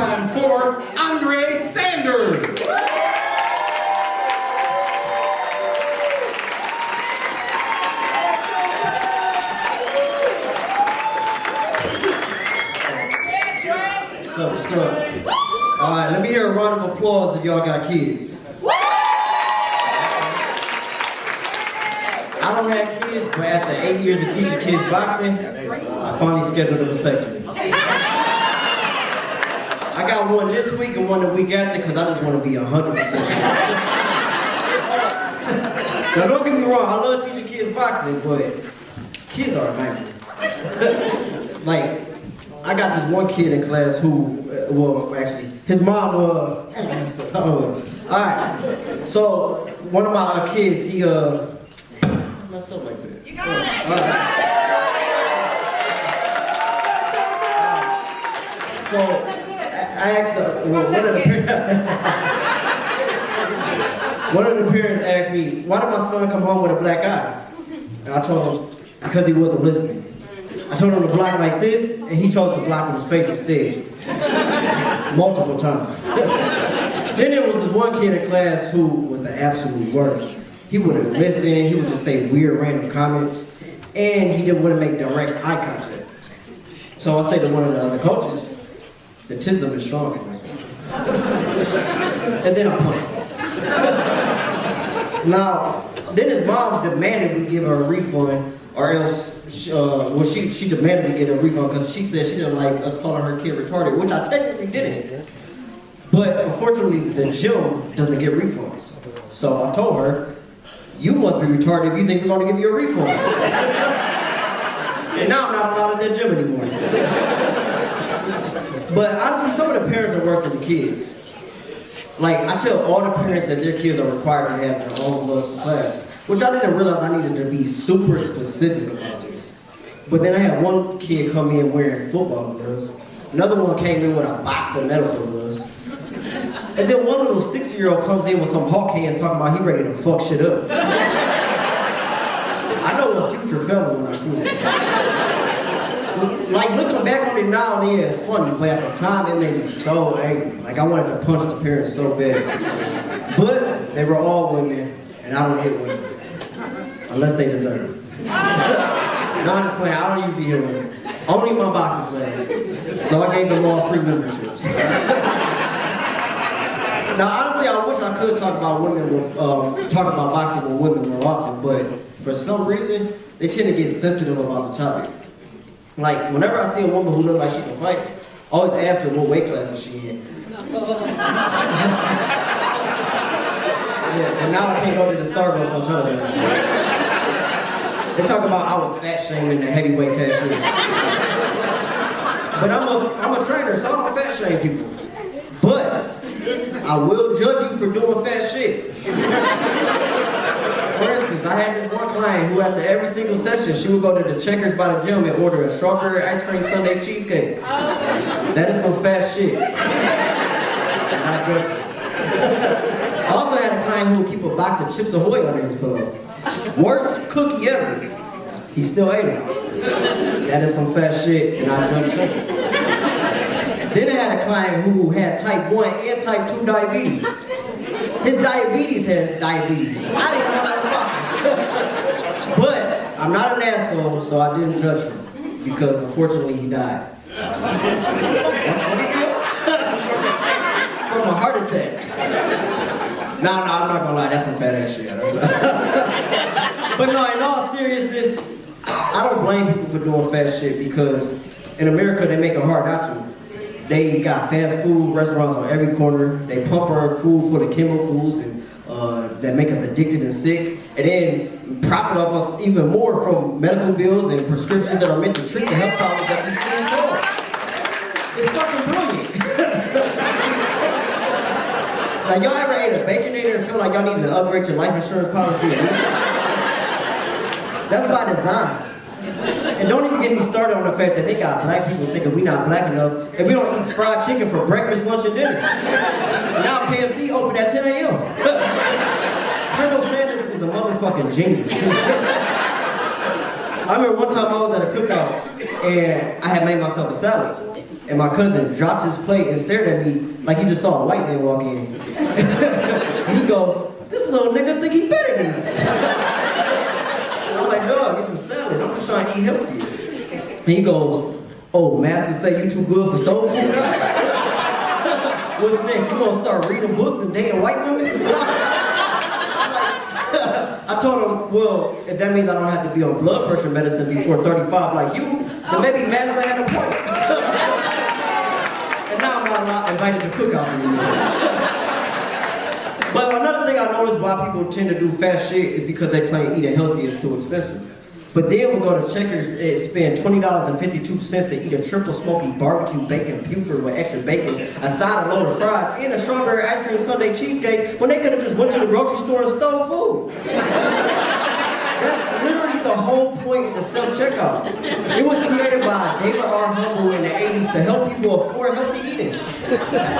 time for Andre Sanders. What's up? All right, let me hear a round of applause if y'all got kids. I don't have kids, but after 8 years of teaching kids boxing, I finally scheduled a vasectomy. I got one this week and one the week after because I just want to be 100% sure. Now don't get me wrong, I love teaching kids boxing, but kids are a nightmare. Like, I got this one kid in class who, well, actually, his mom, alright, so one of my kids, he, messed up like that. You got it! So, I asked one of the parents asked me, why did my son come home with a black eye? And I told him, because he wasn't listening. I told him to block like this, and he chose to block with his face instead. Multiple times. Then there was this one kid in class who was the absolute worst. He wouldn't listen, he would just say weird random comments, and he didn't want to make direct eye contact. So I say to one of the other coaches, the tism is strong in this one. And then I punched him. Now, then his mom demanded we give her a refund, or else, she demanded we get a refund because she said she didn't like us calling her kid retarded, which I technically didn't. But unfortunately, the gym doesn't get refunds. So I told her, you must be retarded if you think we're going to give you a refund. And now I'm not allowed at that gym anymore. But honestly, some of the parents are worse than the kids. Like, I tell all the parents that their kids are required to have their own gloves for class, which I didn't realize I needed to be super specific about this. But then I had one kid come in wearing football gloves, another one came in with a box of medical gloves, and then one little 6-year-old comes in with some hawk hands talking about he ready to fuck shit up. I know a future felon when I see it. Like, looking back on it now, yeah, it's funny, but at the time it made me so angry. Like, I wanted to punch the parents so bad. But they were all women, and I don't hit women. Unless they deserve it. No, I'm just playing, I don't usually hit women. Only in my boxing class. So I gave them all free memberships. Now, honestly, I wish I could talk about boxing with women more often, but for some reason, they tend to get sensitive about the topic. Like, whenever I see a woman who looks like she can fight, I always ask her what weight class is she in. Yeah, and now I can't go to the Starbucks on television. They talk about I was fat shaming the heavyweight cashier. But I'm a trainer, so I don't fat shame people. But I will judge you for doing fat shit. For instance, I had this one client who after every single session, she would go to the Checkers by the gym and order a strawberry ice cream sundae cheesecake. That is some fat shit. I judge her. I also had a client who would keep a box of Chips Ahoy under his pillow. Worst cookie ever. He still ate it. That is some fat shit, and I judged him. Then I had a client who had type 1 and type 2 diabetes. His diabetes had diabetes. I didn't know that was possible. But I'm not an asshole, so I didn't judge him, because unfortunately he died. That's what he did. From a heart attack. No, I'm not gonna lie, that's some fat ass shit. But no, in all seriousness, I don't blame people for doing fat shit because in America they make it hard not to. They got fast food restaurants on every corner. They pump our food full of chemicals and that make us addicted and sick, and then profit off us even more from medical bills and prescriptions that are meant to treat the health problems that these things cause. It's fucking brilliant. Like, y'all ever ate a Baconator and feel like y'all needed to upgrade your life insurance policy? That's by design. And don't even get me started on the fact that they got black people thinking we not black enough and we don't eat fried chicken for breakfast, lunch, and dinner. And now KFC open at 10 a.m. Colonel Sanders is a motherfucking genius. I remember one time I was at a cookout and I had made myself a salad. and my cousin dropped his plate and stared at me like he just saw a white man walk in. And he go, "This little nigga think he better than us." And I'm like, "Dog, it's a salad. I'm just trying to eat healthy." And he goes, "Oh, master say you too good for soul food?" What's next? You gonna start reading books and dating white women? I told him, well, if that means I don't have to be on blood pressure medicine before 35 like you, then maybe Master had a point. And now I'm not invited to cookouts anymore. But another thing I noticed why people tend to do fast shit is because they claim eating healthy is too expensive. But then we'll go to Checkers and spend $20.52 to eat a triple smoky barbecue bacon Buford with extra bacon, a side of load of fries, and a strawberry ice cream sundae cheesecake when they could have just went to the grocery store and stole food. That's literally the whole point of the self-checkout. It was created by David R. Humble in the 80s to help people afford healthy eating.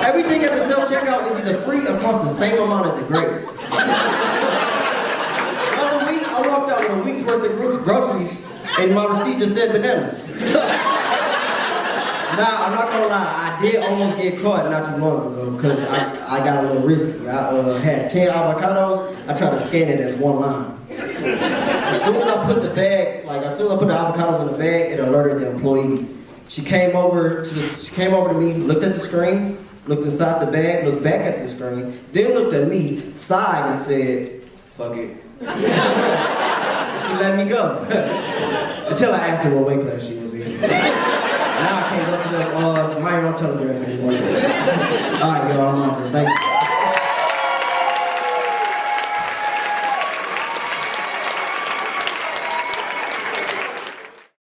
Everything at the self-checkout is either free or costs the same amount as a grape. I walked out with a week's worth of groceries and my receipt just said bananas. Nah, I'm not gonna lie, I did almost get caught not too long ago because I got a little risky. I had 10 avocados, I tried to scan it as one line. As soon as I put the avocados in the bag, it alerted the employee. She came over to me, looked at the screen, looked inside the bag, looked back at the screen, then looked at me, sighed and said, "Fuck it." She let me go. Until I asked her what weight class she was in. Now I can't go to the minor on Telegram anymore. Alright, y'all, I'm on to it. Thank you.